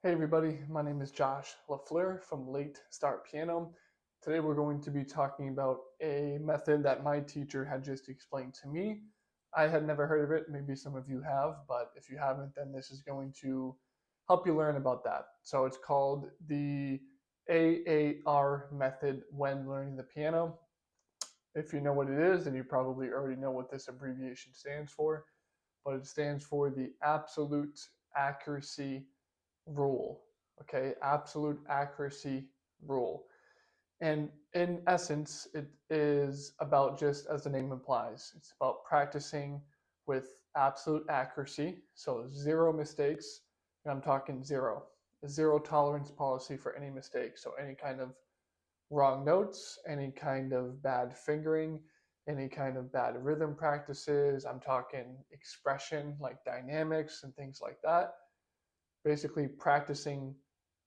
Hey everybody, my name is Josh LaFleur from Late Start Piano. Today we're going to be talking about a method that my teacher had just explained to me. I had never heard of it, maybe some of you have, but if you haven't, then this is going to help you learn about that. So it's called the AAR method when learning the piano. If you know what it is, then you probably already know what this abbreviation stands for, but it stands for the absolute accuracy rule. Okay, absolute accuracy rule. And in essence, it is about, just as the name implies, it's about practicing with absolute accuracy. So zero mistakes. And I'm talking zero tolerance policy for any mistake. So any kind of wrong notes, any kind of bad fingering, any kind of bad rhythm practices. I'm talking expression like dynamics and things like that. Basically practicing,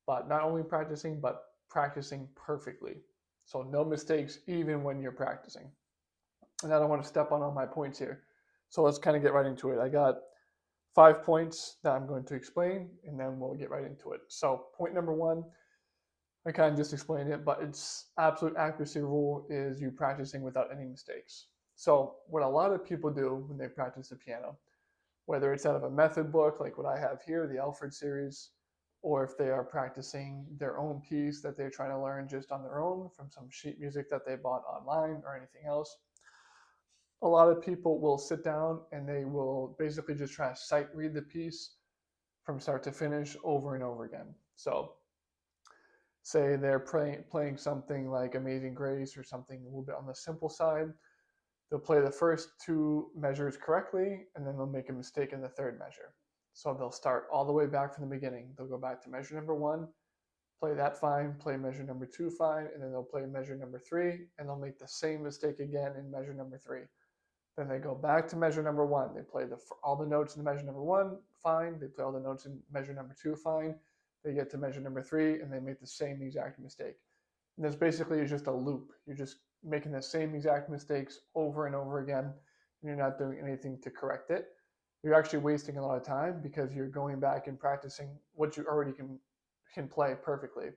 but not only practicing, but practicing perfectly. So no mistakes even when you're practicing. And I don't want to step on all my points here. So let's kind of get right into it. I got 5 points that I'm going to explain, and then we'll get right into it. So point number one, I kind of just explained it, but it's absolute accuracy rule is you practicing without any mistakes. So what a lot of people do when they practice the piano, whether it's out of a method book like what I have here, the Alfred series, or if they are practicing their own piece that they're trying to learn just on their own from some sheet music that they bought online or anything else. A lot of people will sit down and they will basically just try to sight read the piece from start to finish over and over again. So say they're playing something like Amazing Grace or something a little bit on the simple side. They'll play the first two measures correctly, and then they'll make a mistake in the third measure. So they'll start all the way back from the beginning. They'll go back to measure number one, play that fine, play measure number two fine, and then they'll play measure number three, and they'll make the same mistake again in measure number three. Then they go back to measure number one. They play all the notes in measure number one fine. They play all the notes in measure number two fine. They get to measure number three, and they make the same exact mistake. And this basically is just a loop. You're just making the same exact mistakes over and over again, and you're not doing anything to correct it. You're actually wasting a lot of time because you're going back and practicing what you already can play perfectly,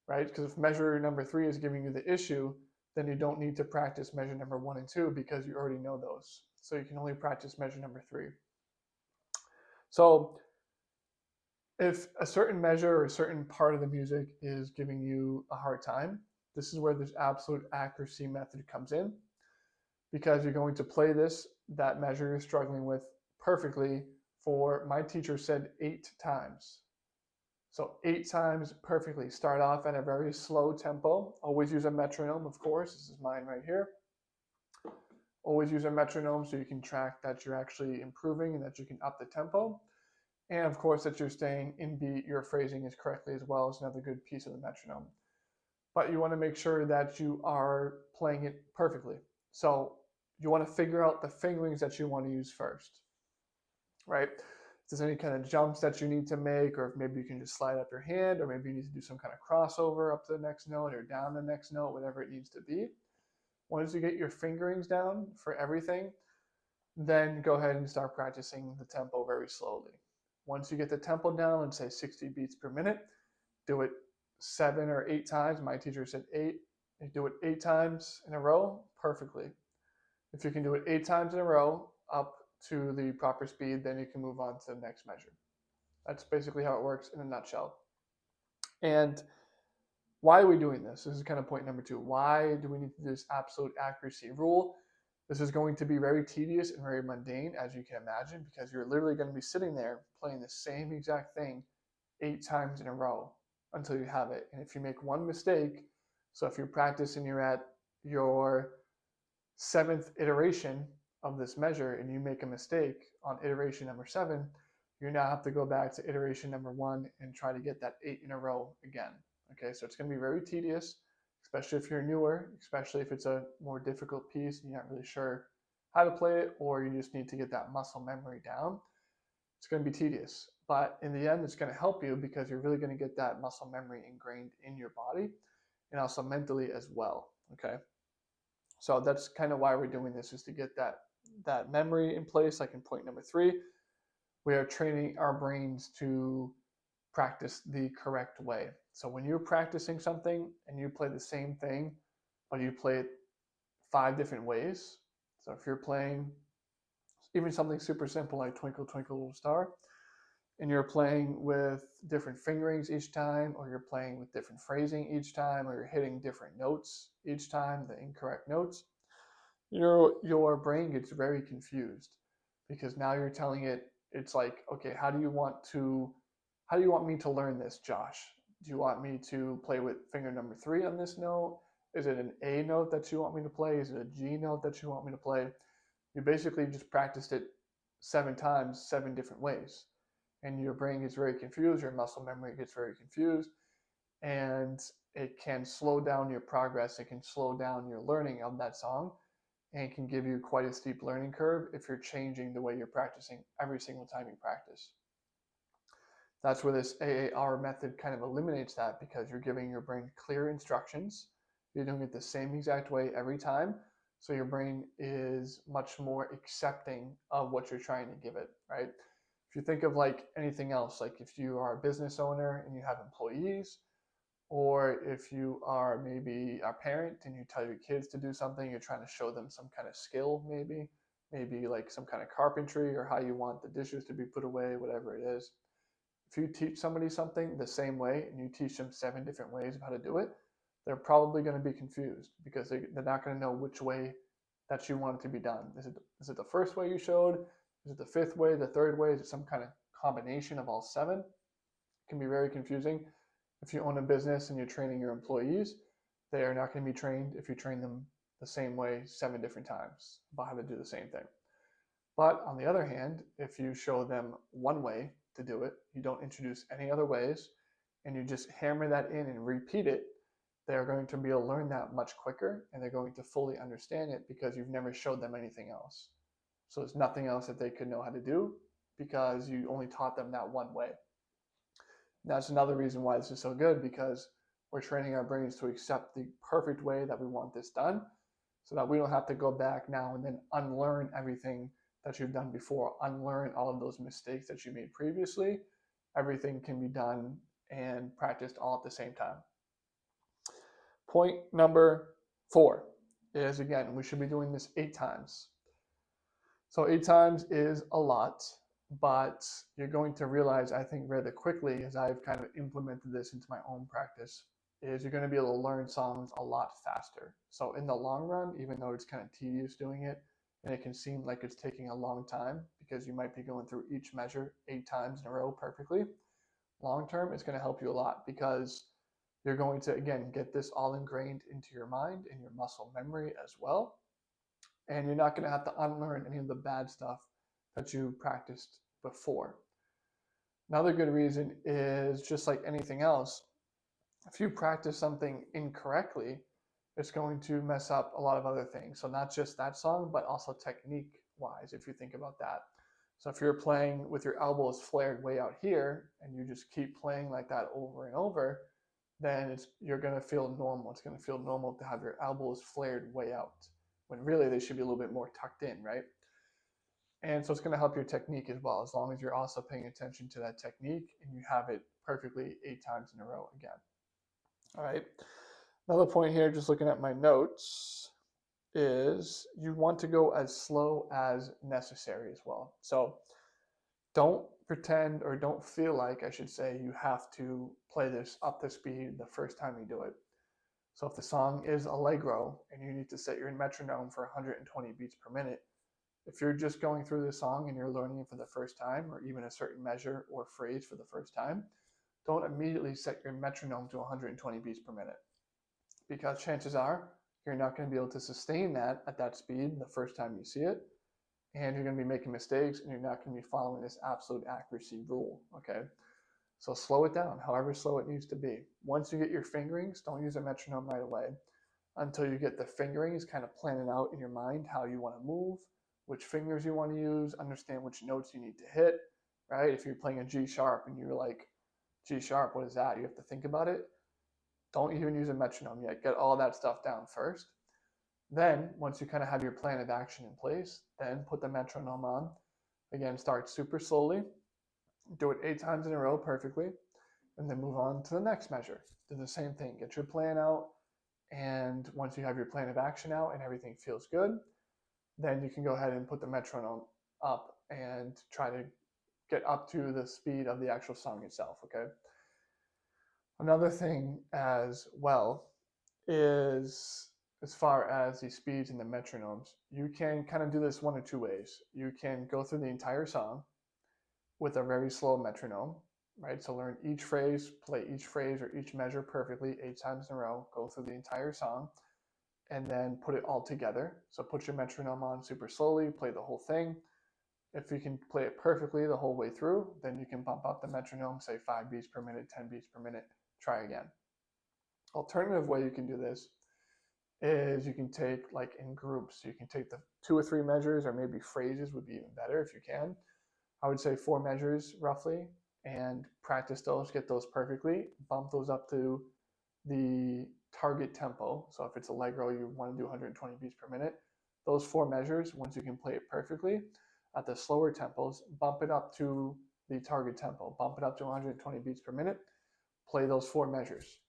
right? Because if measure number three is giving you the issue, then you don't need to practice measure number one and two because you already know those. So you can only practice measure number three. So if a certain measure or a certain part of the music is giving you a hard time, this is where this absolute accuracy method comes in, because you're going to play that measure you're struggling with perfectly for, my teacher said, 8 times. So 8 times perfectly. Start off at a very slow tempo. Always use a metronome, of course. This is mine right here. Always use a metronome so you can track that you're actually improving and that you can up the tempo. And of course, that you're staying in beat, your phrasing is correctly as well as another good piece of the metronome. But you want to make sure that you are playing it perfectly. So you want to figure out the fingerings that you want to use first, right? If there's any kind of jumps that you need to make, or if maybe you can just slide up your hand, or maybe you need to do some kind of crossover up to the next note or down the next note, whatever it needs to be. Once you get your fingerings down for everything, then go ahead and start practicing the tempo very slowly. Once you get the tempo down, let's say 60 beats per minute, do it 7 or 8 times. My teacher said 8. You do it 8 times in a row perfectly. If you can do it 8 times in a row up to the proper speed, then you can move on to the next measure. That's basically how it works in a nutshell. And why are we doing this? This is kind of point number two. Why do we need to do this absolute accuracy rule? This is going to be very tedious and very mundane, as you can imagine, because you're literally going to be sitting there playing the same exact thing 8 times in a row until you have it. And if you make one mistake, so if you're practicing, you're at your 7th iteration of this measure and you make a mistake on iteration number 7, you now have to go back to iteration number 1 and try to get that 8 in a row again. Okay, so it's going to be very tedious, especially if you're newer, especially if it's a more difficult piece and you're not really sure how to play it, or you just need to get that muscle memory down. It's going to be tedious, but in the end, it's going to help you because you're really going to get that muscle memory ingrained in your body and also mentally as well. Okay, so that's kind of why we're doing this, is to get that memory in place. Like in point number 3, we are training our brains to practice the correct way. So when you're practicing something and you play the same thing, but you play it 5 different ways. So if you're playing even something super simple like Twinkle Twinkle Little Star, and you're playing with different fingerings each time, or you're playing with different phrasing each time, or you're hitting different notes each time, the incorrect notes, your brain gets very confused because now you're telling it, it's like, okay, how do you want me to learn this, Josh? Do you want me to play with finger number 3 on this note? Is it an A note that you want me to play? Is it a G note that you want me to play? You basically just practiced it 7 times, 7 different ways. And your brain gets very confused, your muscle memory gets very confused, and it can slow down your progress. It can slow down your learning of that song, and it can give you quite a steep learning curve if you're changing the way you're practicing every single time you practice. That's where this AAR method kind of eliminates that, because you're giving your brain clear instructions. You're doing it the same exact way every time. So your brain is much more accepting of what you're trying to give it, right? If you think of like anything else, like if you are a business owner and you have employees, or if you are maybe a parent and you tell your kids to do something, you're trying to show them some kind of skill, maybe like some kind of carpentry, or how you want the dishes to be put away, whatever it is. If you teach somebody something the same way and you teach them 7 different ways of how to do it, they're probably going to be confused because they're not going to know which way that you want it to be done. Is it the first way you showed? Is it the 5th way, the 3rd way? Is it some kind of combination of all 7? It can be very confusing. If you own a business and you're training your employees, they are not going to be trained if you train them the same way 7 different times about how to do the same thing. But on the other hand, if you show them one way to do it, you don't introduce any other ways, and you just hammer that in and repeat it, they're going to be able to learn that much quicker, and they're going to fully understand it because you've never showed them anything else. So there's nothing else that they could know how to do because you only taught them that one way. And that's another reason why this is so good, because we're training our brains to accept the perfect way that we want this done, so that we don't have to go back now and then unlearn everything that you've done before, unlearn all of those mistakes that you made previously. Everything can be done and practiced all at the same time. Point number 4 is, again, we should be doing this 8 times. So 8 times is a lot, but you're going to realize, I think, rather quickly, as I've kind of implemented this into my own practice, is you're going to be able to learn songs a lot faster. So in the long run, even though it's kind of tedious doing it, and it can seem like it's taking a long time because you might be going through each measure 8 times in a row perfectly, long term, it's going to help you a lot, because you're going to, again, get this all ingrained into your mind and your muscle memory as well. And you're not going to have to unlearn any of the bad stuff that you practiced before. Another good reason is, just like anything else, if you practice something incorrectly, it's going to mess up a lot of other things. So not just that song, but also technique wise, if you think about that. So if you're playing with your elbows flared way out here and you just keep playing like that over and over, then you're going to feel normal. It's going to feel normal to have your elbows flared way out, when really they should be a little bit more tucked in, right? And so it's going to help your technique as well, as long as you're also paying attention to that technique and you have it perfectly 8 times in a row again. All right. Another point here, just looking at my notes, is you want to go as slow as necessary as well. So don't pretend, or don't feel like, I should say, you have to play this up to speed the first time you do it. So if the song is Allegro and you need to set your metronome for 120 beats per minute, if you're just going through the song and you're learning it for the first time, or even a certain measure or phrase for the first time, don't immediately set your metronome to 120 beats per minute, because chances are you're not going to be able to sustain that at that speed the first time you see it, and you're going to be making mistakes, and you're not going to be following this absolute accuracy rule, okay? So slow it down, however slow it needs to be. Once you get your fingerings, don't use a metronome right away until you get the fingerings kind of planning out in your mind how you want to move, which fingers you want to use, understand which notes you need to hit, right? If you're playing a G sharp and you're like, G sharp, what is that? You have to think about it. Don't even use a metronome yet. Get all that stuff down first. Then, once you kind of have your plan of action in place, then put the metronome on. Again, start super slowly. Do it 8 times in a row perfectly. and then move on to the next measure. Do the same thing. Get your plan out, and once you have your plan of action out and everything feels good, then you can go ahead and put the metronome up and try to get up to the speed of the actual song itself, okay? Another thing as well is, as far as the speeds and the metronomes, you can kind of do this one or two ways. You can go through the entire song with a very slow metronome, right? So learn each phrase, play each phrase or each measure perfectly 8 times in a row, go through the entire song, and then put it all together. So put your metronome on super slowly, play the whole thing. If you can play it perfectly the whole way through, then you can bump up the metronome, say 5 beats per minute, 10 beats per minute, try again. Alternative way you can do this is you can take like in groups. You can take the 2 or 3 measures, or maybe phrases would be even better if you can. I would say 4 measures roughly, and practice those, get those perfectly, bump those up to the target tempo. So if it's Allegro, you want to do 120 beats per minute. Those 4 measures, once you can play it perfectly, at the slower tempos, bump it up to the target tempo, bump it up to 120 beats per minute, play those 4 measures.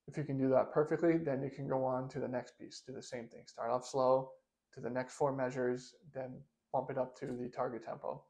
If you can do that perfectly, then you can go on to the next piece, do the same thing. Start off slow to the next 4 measures, then bump it up to the target tempo.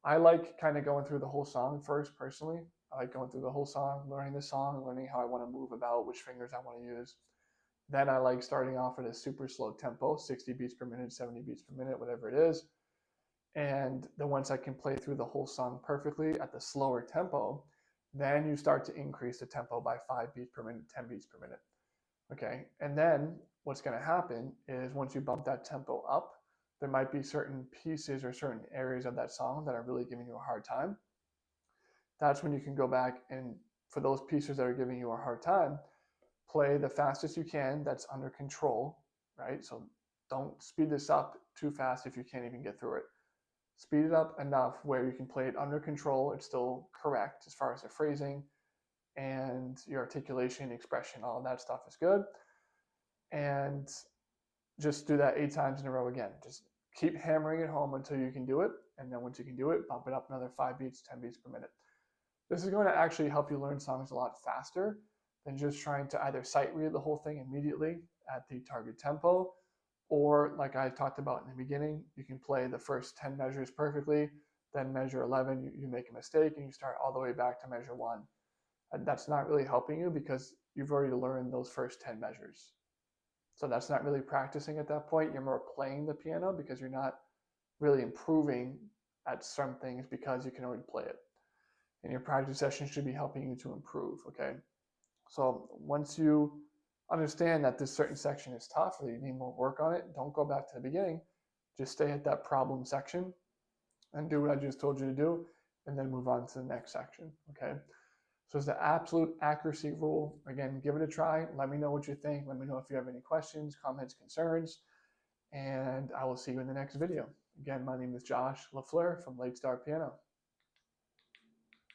I like kind of going through the whole song first, personally. I like going through the whole song, learning the song, learning how I want to move about, which fingers I want to use. Then I like starting off at a super slow tempo, 60 beats per minute, 70 beats per minute, whatever it is. And then once I can play through the whole song perfectly at the slower tempo, then you start to increase the tempo by 5 beats per minute, 10 beats per minute. Okay, and then what's going to happen is once you bump that tempo up, there might be certain pieces or certain areas of that song that are really giving you a hard time. That's when you can go back and, for those pieces that are giving you a hard time, play the fastest you can that's under control, right? So don't speed this up too fast if you can't even get through it. Speed it up enough where you can play it under control. It's still correct as far as the phrasing and your articulation, expression, all of that stuff is good. And just do that 8 times in a row again. Just keep hammering it home until you can do it. And then once you can do it, bump it up another 5 beats, 10 beats per minute. This is going to actually help you learn songs a lot faster than just trying to either sight read the whole thing immediately at the target tempo, or like I talked about in the beginning, you can play the first 10 measures perfectly, then measure 11, you make a mistake, and you start all the way back to measure 1. And that's not really helping you because you've already learned those first 10 measures. So that's not really practicing at that point. You're more playing the piano because you're not really improving at some things because you can already play it. And your practice session should be helping you to improve, okay? So once you understand that this certain section is tough or you need more work on it, don't go back to the beginning. Just stay at that problem section and do what I just told you to do, and then move on to the next section, okay? So it's the absolute accuracy rule. Again, give it a try. Let me know what you think. Let me know if you have any questions, comments, concerns, and I will see you in the next video. Again, my name is Josh LaFleur from Late Start Piano.